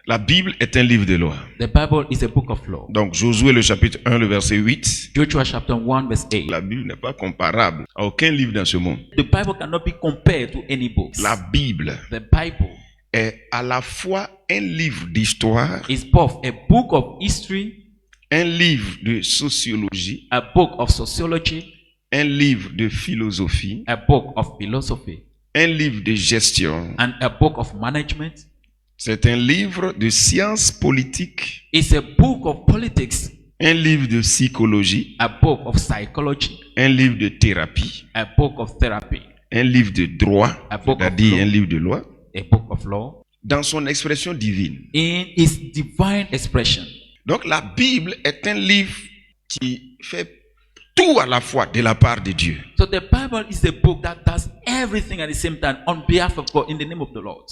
La Bible est un livre de loi. The Bible is a book of law. Donc Josué le chapitre 1, le verset 8. Joshua chapter 1 verse 8. La Bible n'est pas comparable à aucun livre dans ce monde. The Bible cannot be compared to any books. La Bible The Bible est à la fois un livre d'histoire, is both a book of history, un livre de sociologie, a book of sociology, un livre de philosophie, a book of philosophy, un livre de gestion. and a book of management. C'est un livre de sciences politiques, It's a book of politics, un livre de psychologie, a book of psychology, un livre de thérapie, a book of therapy, un livre de droit, A book of c'est-à-dire law. un livre de loi, a book of law, dans son expression divine. in its divine expression. Donc la Bible est un livre qui fait tout à la fois de la part de Dieu. So the Bible is a book that does everything at the same time on behalf of God in the name of the Lord.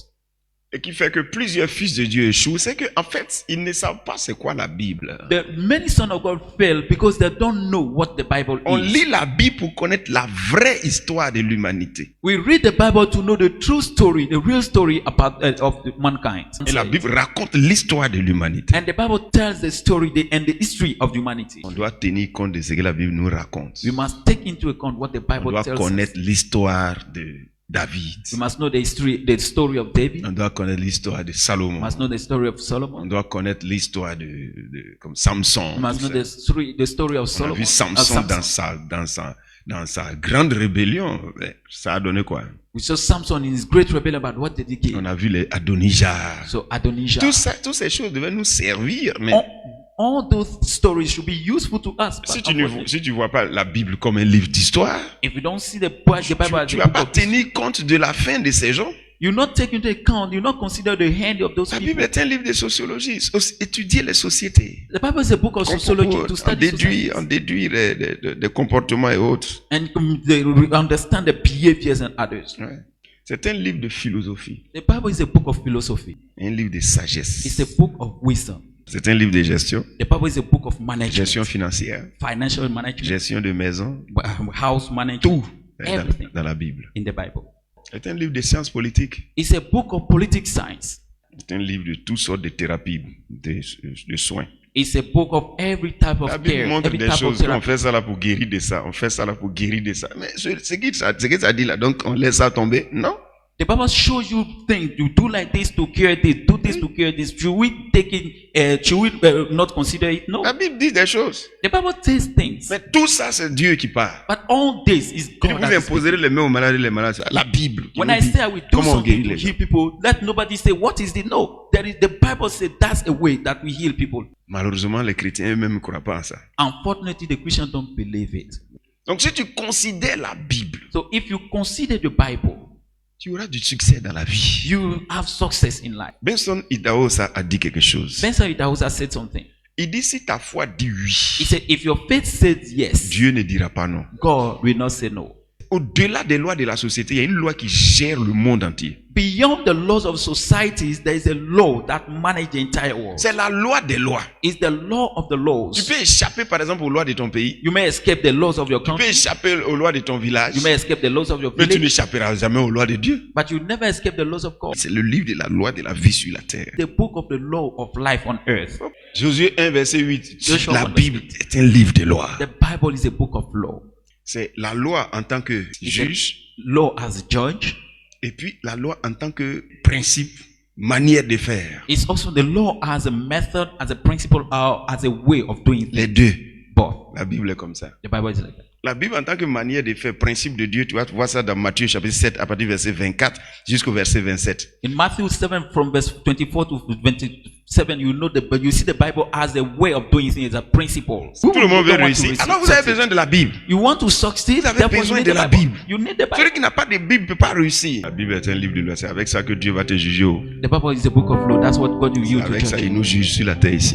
Et qui fait que plusieurs fils de Dieu échouent. C'est qu'en fait, ils ne savent pas c'est quoi la Bible. The many sons of God fail because they don't know what the Bible On is. lit la Bible pour connaître la vraie histoire de l'humanité. We read the Bible to know the true story, the real story about of mankind. Et la Bible raconte l'histoire de l'humanité. And the Bible tells the story and the history of humanity. On doit tenir compte de ce que la Bible nous raconte. We must take into account what the On Bible doit tells connaître us. l'histoire de David. We must know the story of David. On doit connaître l'histoire de We Salomon. must know the story of On Solomon. doit connaître l'histoire comme Samson. We must tout know ça. the story of On a Solomon. vu of Samson dans sa grande rébellion. Mais ça a donné quoi? We saw Samson in his great rebellion, but what did he On kill? a vu les Adonijah. So Adonijah. Toutes ces choses devaient nous servir. Mais All those stories should be useful to us. but si tu vois pas la Bible comme un livre d'histoire, if you don't see the Bible as tu a vas book pas of tenir compte de la fin de ces gens. you not take into account, you not consider the hand of those La people. Bible est un livre de sociologie. Étudier les sociétés. The Bible is a book of sociology to On study society déduit les comportements et autres. and they understand the behaviors and others. Ouais. C'est un livre de philosophie, The Bible is a book of philosophy. un livre de It's sagesse. a book of wisdom. C'est un livre de gestion, The Bible is a book of management, gestion financière, financial management, gestion de maison, house management, tout everything dans la Bible. in the Bible. C'est un livre de sciences politiques. It's a book of politics science. C'est un livre de toutes sortes de thérapies, de soins. It's a book of every type La of Bible care, montre every des type of choses, on therapy. fait ça là pour guérir de ça, on fait ça là pour guérir de ça. Mais ce que ça dit là, donc on laisse ça tomber? Non. The Bible shows you things. You do like this to cure this, do this to cure this. Should we take it? Should we not consider it? No. La Bible dit des choses. The Bible says things. Mais tout ça, c'est Dieu qui parle. But all this is Si God. vous that is imposerez les mains aux malades et les malades, c'est la Bible. Qui When nous I dit say I will do comment on guérit something to les gens. heal people, let nobody say, what is the no? There is the Bible says that's a way that we heal people. Malheureusement, les chrétiens eux-mêmes ne croient pas en ça. Unfortunately, the Christians don't believe it. Donc, si tu considères la Bible, So if you consider the Bible, tu auras du succès dans la vie. you will have success in life. Benson Idahosa a dit quelque chose. Benson Idahosa said something. Il dit, si ta foi dit He oui, said, if your faith says yes, Dieu ne dira pas non. God will not say no. Au-delà des lois de la société, il y a une loi qui gère le monde entier. Beyond the laws of societies, there is a law that manages the entire world. C'est la loi des lois. It's the law of the Tu laws. peux échapper, par exemple, aux lois de ton pays. You may escape the laws of your Tu peux country. échapper aux lois de ton village. You may escape the laws of your Mais tu village. n'échapperas jamais aux lois de Dieu. But you never escape the laws of God. C'est le livre de la loi de la vie sur la terre. The book of the law of life on earth. Josué 1, verset 8. Joshua La 1, Bible est un livre de loi. The Bible is a book of law. C'est la loi en tant que juge, Law as judge. et puis la loi en tant que principe, manière de faire. It's also the law as a method, as a principle, or as a way of doing Les things. deux. Both. La Bible est comme ça. The Bible is like that. La Bible en tant que manière de faire, principe de Dieu, tu vas voir ça dans Matthieu chapitre 7 à partir du verset 24 jusqu'au verset 27. In Matthew 7 from verse 24 to 27, you know but you see the Bible as a way of doing things, a principle. Tout le monde veut You don't want to réussir. receive Alors vous avez success. besoin de la Bible. You want to succeed, Vous avez therefore you besoin need de the la Bible. Bible. You need the Bible. Celui qui n'a pas de Bible ne peut pas réussir. La Bible est un livre de loi. C'est avec ça que Dieu va te juger. The Bible is a book of law. That's what God will use to Avec ça, judge il you. nous juge sur la terre ici.